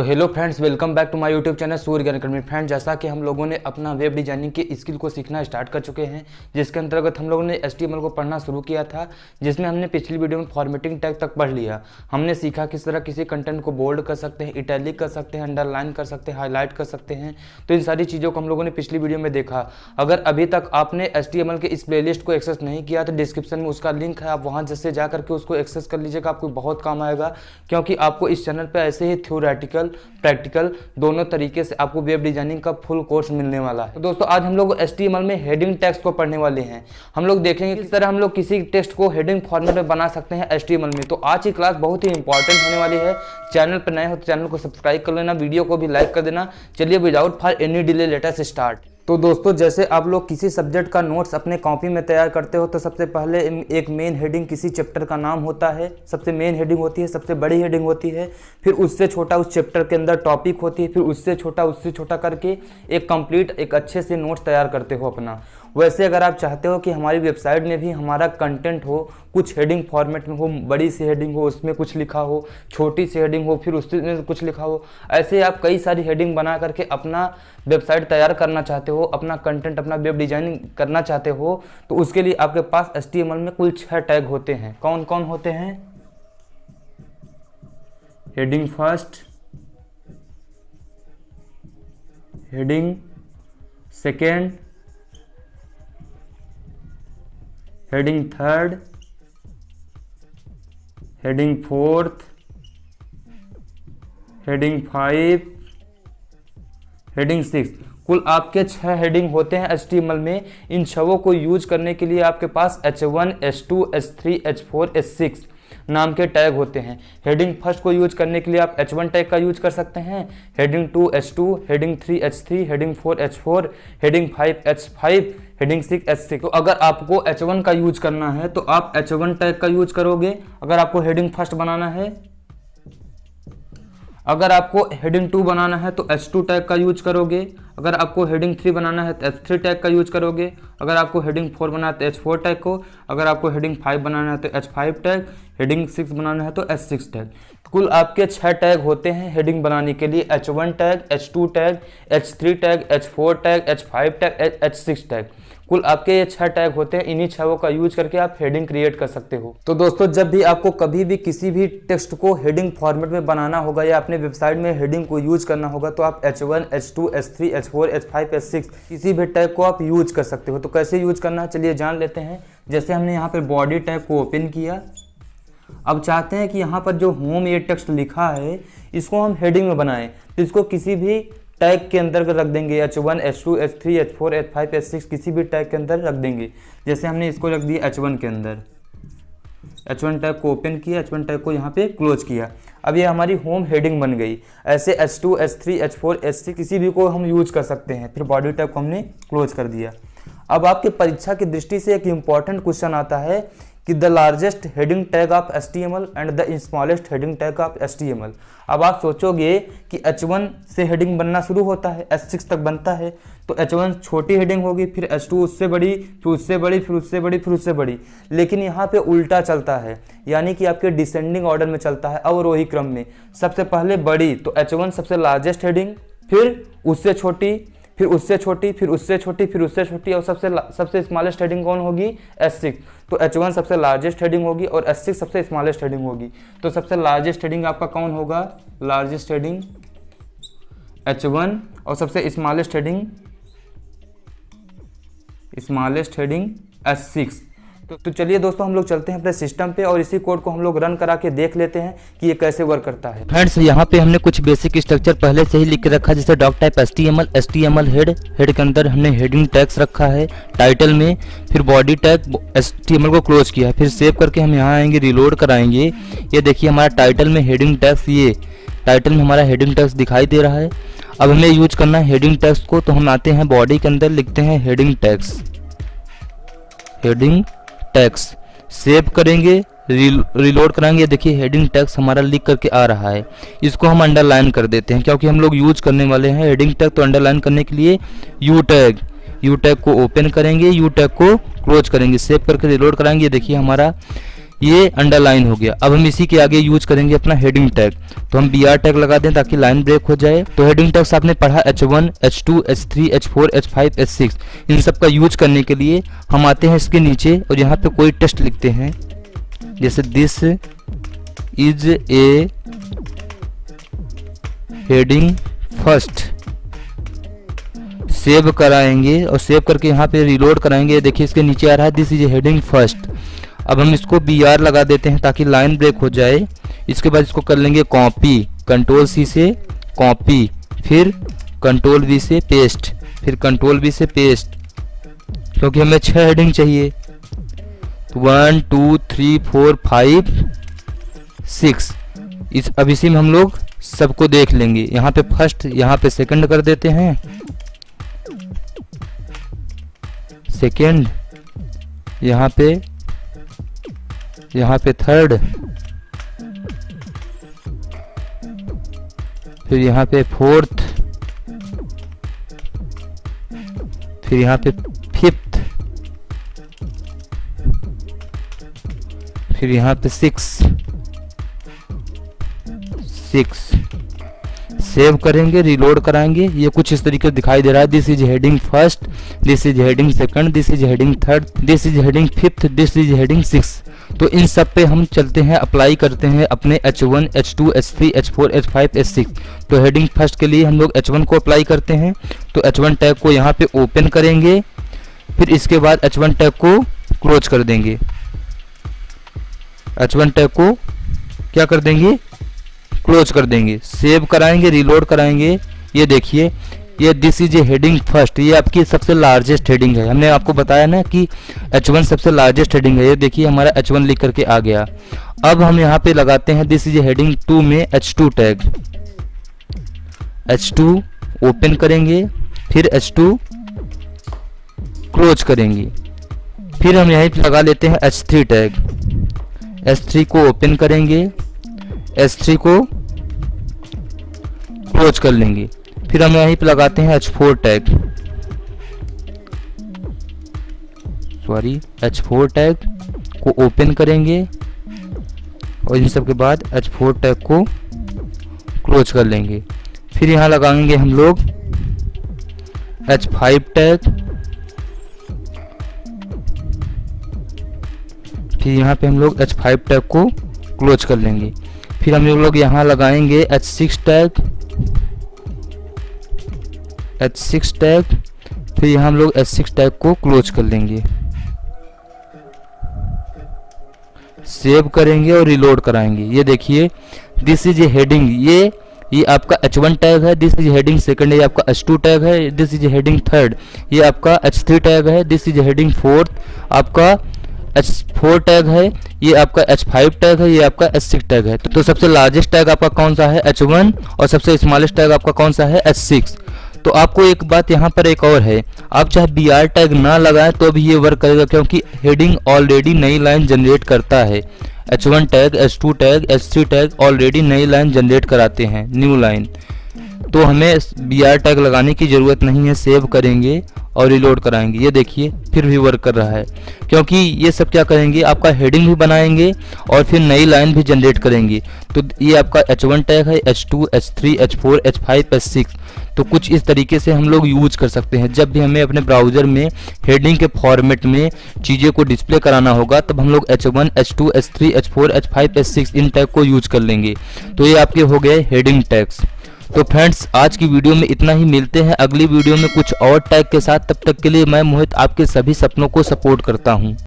तो hello friends, welcome back to my YouTube channel Surya Gyan Academy. Friends, जैसा कि हम लोगों ने अपना वेब डिजाइनिंग की स्किल को सीखना स्टार्ट कर चुके हैं, जिसके अंतर्गत हम लोगों ने HTML को पढ़ना शुरू किया था, जिसमें हमने पिछली वीडियो में फॉर्मेटिंग टैग तक पढ़ लिया। हमने सीखा किस तरह किसी कंटेंट को बोल्ड कर सकते हैं, इटैलिक कर सकते हैं, अंडरलाइन कर सकते हैं, हाईलाइट कर सकते हैं। तो इन सारी चीज़ों को हम लोगों ने पिछली वीडियो में देखा। अगर अभी तक आपने HTML के इस प्लेलिस्ट को एक्सेस नहीं किया तो डिस्क्रिप्शन में उसका लिंक है, आप वहाँ जैसे जा करके उसको एक्सेस कर लीजिएगा। आपको बहुत काम आएगा, क्योंकि आपको इस चैनल पर ऐसे ही थ्योरेटिकल प्रैक्टिकल दोनों तरीके से आपको वेब डिजाइनिंग का फुल कोर्स मिलने वाला है। तो दोस्तों, आज हम लोग HTML में हेडिंग टैग्स को पढ़ने वाले हैं। हम लोग देखेंगे किस तरह हम लोग किसी टेक्स्ट को हेडिंग फॉर्मेट में बना सकते हैं HTML में। तो आज की क्लास बहुत ही इंपॉर्टेंट होने वाली है। चैनल पर नए हो तो चैनल को सब्सक्राइब कर लेना, वीडियो को भी लाइक कर देना। चलिए without for any delay let us start. तो दोस्तों, जैसे आप लोग किसी सब्जेक्ट का नोट्स अपने कॉपी में तैयार करते हो तो सबसे पहले एक मेन हेडिंग किसी चैप्टर का नाम होता है। सबसे मेन हेडिंग होती है, सबसे बड़ी हेडिंग होती है। फिर उससे छोटा उस चैप्टर के अंदर टॉपिक होती है। फिर उससे छोटा करके एक कंप्लीट एक अच्छे से नोट्स तैयार करते हो अपना। वैसे अगर आप चाहते हो कि हमारी वेबसाइट में भी हमारा कंटेंट हो, कुछ हेडिंग फॉर्मेट में हो, बड़ी सी हेडिंग हो उसमें कुछ लिखा हो, छोटी सी हेडिंग हो फिर उसमें कुछ लिखा हो, ऐसे आप कई सारी हेडिंग बना करके अपना वेबसाइट तैयार करना चाहते हो, अपना कंटेंट, अपना वेब डिजाइनिंग करना चाहते हो, तो उसके लिए आपके पास HTML में कुल 6 टैग होते हैं। कौन कौन होते हैं? Heading first, heading second, heading third, heading fourth, heading 5, heading 6। कुल आपके 6 हेडिंग होते हैं HTML में। इन 6 को यूज करने के लिए आपके पास H1, H2, H3, H4, H6 नाम के टैग होते हैं। हेडिंग फर्स्ट को यूज करने के लिए आप H1 टैग का यूज कर सकते हैं, heading 2 H2, heading 3 H3, heading 4 H4, heading 5 H5, heading 6 H6। तो अगर आपको H1 का यूज करना है तो आप H1 टैग का यूज करोगे। अगर आपको हेडिंग फर्स्ट बनाना है, अगर आपको हेडिंग 2 बनाना है तो H2 टैग का यूज करोगे। अगर आपको हेडिंग 3 बनाना है तो H3 टैग का यूज करोगे। अगर आपको हेडिंग 4 बनाना है तो H4 टैग को। अगर आपको हेडिंग 5 बनाना है तो H5 टैग, हेडिंग 6 बनाना है तो H6 टैग। कुल आपके 6 टैग होते हैं हेडिंग बनाने के लिए। H1 tag, H2 tag, H3 tag, H4 tag, H5 tag, H6 tag. कुल आपके ये 6 टैग होते हैं। इन्हीं 6 का यूज करके आप हेडिंग क्रिएट कर सकते हो। तो दोस्तों, जब भी आपको कभी भी किसी भी टेक्स्ट को हेडिंग फॉर्मेट में बनाना होगा या अपने वेबसाइट में हेडिंग को यूज करना होगा तो आप H1, H2, H3, H4, H5, H6 किसी भी टैग को आप यूज कर सकते हो। तो कैसे यूज करना है चलिए जान लेते हैं। जैसे हमने यहाँ पर बॉडी टैग को ओपन किया। अब चाहते हैं कि यहाँ पर जो होम ये टेक्स्ट लिखा है इसको हम हेडिंग में बनाएं, तो इसको किसी भी टैग के अंदर रख देंगे। H1, H2, H3, H4, H5, H6 किसी भी टैग के अंदर रख देंगे। जैसे हमने इसको रख दिया H1 के अंदर। H1 टैग को ओपन किया, H1 टैग को यहाँ पे क्लोज किया। अब ये हमारी होम हेडिंग बन गई। ऐसे H2, H3, H4, H6 किसी भी को हम यूज कर सकते हैं। फिर बॉडी टैग को हमने क्लोज कर दिया। अब आपके परीक्षा की दृष्टि से एक इम्पॉर्टेंट क्वेश्चन आता है कि the largest heading tag of HTML and the smallest heading tag of HTML। अब आप सोचोगे कि H1 से हेडिंग बनना शुरू होता है, H6 तक बनता है, तो H1 छोटी हेडिंग होगी, फिर H2 उससे बड़ी, फिर उससे बड़ी, फिर उससे बड़ी, फिर उससे बड़ी। लेकिन यहाँ पे उल्टा चलता है, यानी कि आपके डिसेंडिंग ऑर्डर में चलता है, अवरोही क्रम में। सबसे पहले बड़ी तो H1 सबसे लार्जेस्ट हेडिंग, फिर उससे छोटी, फिर उससे छोटी, फिर उससे छोटी, फिर उससे छोटी, और सबसे स्मॉलेस्ट हेडिंग कौन होगी? H6। तो H1 सबसे लार्जेस्ट हेडिंग होगी और H6 सबसे स्मॉलेस्ट हेडिंग होगी। तो सबसे लार्जेस्ट हेडिंग आपका कौन होगा? लार्जेस्ट हेडिंग H1 और सबसे स्मॉलेस्ट हेडिंग H6। तो चलिए दोस्तों, हम लोग चलते हैं अपने सिस्टम पे और इसी कोड को हम लोग रन करा के देख लेते हैं कि ये कैसे वर्क करता है। फ्रेंड्स, यहाँ पे हमने कुछ बेसिक स्ट्रक्चर पहले से ही लिख के रखा है, जैसे डॉक टाइप HTML हेड के अंदर हमने हेडिंग टैग्स रखा है टाइटल में, फिर बॉडी टैग HTML को क्लोज किया, फिर सेव करके हम यहाँ आएंगे, रिलोड कराएंगे। ये देखिए हमारा टाइटल में हेडिंग टैग्स, ये टाइटल में हमारा हेडिंग टैग्स दिखाई दे रहा है। अब हमें यूज करना है हेडिंग टैग्स को, तो हम आते हैं बॉडी के अंदर, लिखते हैं हेडिंग टैग्स, सेव करेंगे, रिलोड कराएंगे। देखिए हेडिंग टैग्स हमारा लिख करके आ रहा है। इसको हम अंडरलाइन कर देते हैं क्योंकि हम लोग यूज करने वाले हैं हेडिंग टैग। तो अंडरलाइन करने के लिए यू टैग को ओपन करेंगे, यू टैग को क्लोज करेंगे, सेव करके रिलोड कराएंगे। देखिए हमारा ये अंडरलाइन हो गया। अब हम इसी के आगे यूज करेंगे अपना हेडिंग टैग। तो हम BR टैग लगा दें ताकि लाइन ब्रेक हो जाए। तो हेडिंग टैग्स आपने पढ़ा H1, H2, H3, H4, H5, H6, इन सब का यूज करने के लिए हम आते हैं इसके नीचे और यहाँ पे कोई टेक्स्ट लिखते हैं, जैसे this is a heading first. Save कराएंगे और सेव करके यहाँ पे रिलोड कराएंगे। देखिए इसके नीचे आ रहा है this is a heading first. अब हम इसको BR लगा देते हैं ताकि लाइन ब्रेक हो जाए। इसके बाद इसको कर लेंगे कॉपी, कंट्रोल C से कॉपी, फिर कंट्रोल V से पेस्ट, फिर कंट्रोल V से पेस्ट, क्योंकि हमें 6 हेडिंग चाहिए। 1 2 3 4 5 6। अब इसी में हम लोग सबको देख लेंगे। यहाँ पे फर्स्ट, यहाँ पे सेकंड कर देते हैं, सेकंड, यहाँ पे थर्ड, फिर यहाँ पे फोर्थ, फिर यहाँ पे फिफ्थ, फिर यहाँ पे सिक्स। सेव करेंगे, रिलोड कराएंगे। ये कुछ इस तरीके से दिखाई दे रहा है, this is heading first, this is heading second, this is heading third, this is heading fifth, this is heading six. तो इन सब पे हम चलते हैं, अप्लाई करते हैं अपने H1, H2, H3, H4, H5, H6। तो हेडिंग फर्स्ट के लिए हम लोग H1 को अप्लाई करते हैं। तो H1 टैग को यहाँ पे ओपन करेंगे, फिर इसके बाद H1 टैग को क्लोज कर देंगे। H1 टैग को क्या कर देंगे, क्लोज कर देंगे। सेव कराएंगे, रिलोड कराएंगे। ये देखिए, ये this is a heading first, ये आपकी सबसे लार्जेस्ट हेडिंग है। हमने आपको बताया ना कि H1 सबसे लार्जेस्ट हेडिंग है। ये देखिए हमारा H1 लिख करके आ गया। अब हम यहाँ पे लगाते हैं दिस इज ए हेडिंग 2 में H2 टैग। H2 ओपन करेंगे, फिर H2 क्लोज करेंगे। फिर हम यहीं पे लगा लेते हैं H3 टैग। H3 को ओपन करेंगे, H3 को क्लोज कर लेंगे। फिर हम यहीं पे लगाते हैं H4 टैग, H4 टैग को ओपन करेंगे और इन सब के बाद H4 टैग को क्लोज कर लेंगे। फिर यहाँ लगाएंगे हम लोग H5 टैग, फिर यहाँ पे हम लोग H5 टैग को क्लोज कर लेंगे। फिर हम लोग यहाँ लगाएंगे H6 टैग, H6 टैग, फिर यहाँ हम लोग H6 टैग को क्लोज कर लेंगे। सेव करेंगे और रिलोड कराएंगे। ये देखिए दिस इज ए हेडिंग, ये आपका H1 टैग है, दिस इज हेडिंग सेकंड, ये आपका H2 टैग है, दिस इज हेडिंग थर्ड, ये आपका H3 टैग है, दिस इज हेडिंग फोर्थ, आपका H4 टैग है, ये आपका H5 टैग है, ये आपका H6 टैग है। तो सबसे लार्जेस्ट टैग आपका कौन सा है, H1, और सबसे स्मॉलेस्ट टैग आपका कौन सा है, H6। तो आपको एक बात यहाँ पर एक और है, आप चाहे BR टैग ना लगाएं तो भी ये वर्क करेगा, क्योंकि हेडिंग ऑलरेडी नई लाइन जनरेट करता है। H1 tag, H2 tag, H3 tag already नई लाइन जनरेट कराते हैं, न्यू लाइन। तो हमें BR टैग लगाने की ज़रूरत नहीं है। सेव करेंगे और रिलोड कराएंगे। ये देखिए फिर भी वर्क कर रहा है, क्योंकि ये सब क्या करेंगे, आपका हेडिंग भी बनाएंगे और फिर नई लाइन भी जनरेट करेंगे। तो ये आपका H1 टैग है, H2, H3, H4, H5, H6। तो कुछ इस तरीके से हम लोग यूज कर सकते हैं। जब भी हमें अपने ब्राउज़र में हेडिंग के फॉर्मेट में चीज़ें को डिस्प्ले कराना होगा, तब हम लोग H1, H2, H3, H4, H5, H6 इन टैग को यूज कर लेंगे। तो ये आपके हो गए हेडिंग टैग्स। तो फ्रेंड्स आज की वीडियो में इतना ही। मिलते हैं अगली वीडियो में कुछ और टैग के साथ। तब तक के लिए मैं मोहित आपके सभी सपनों को सपोर्ट करता हूं।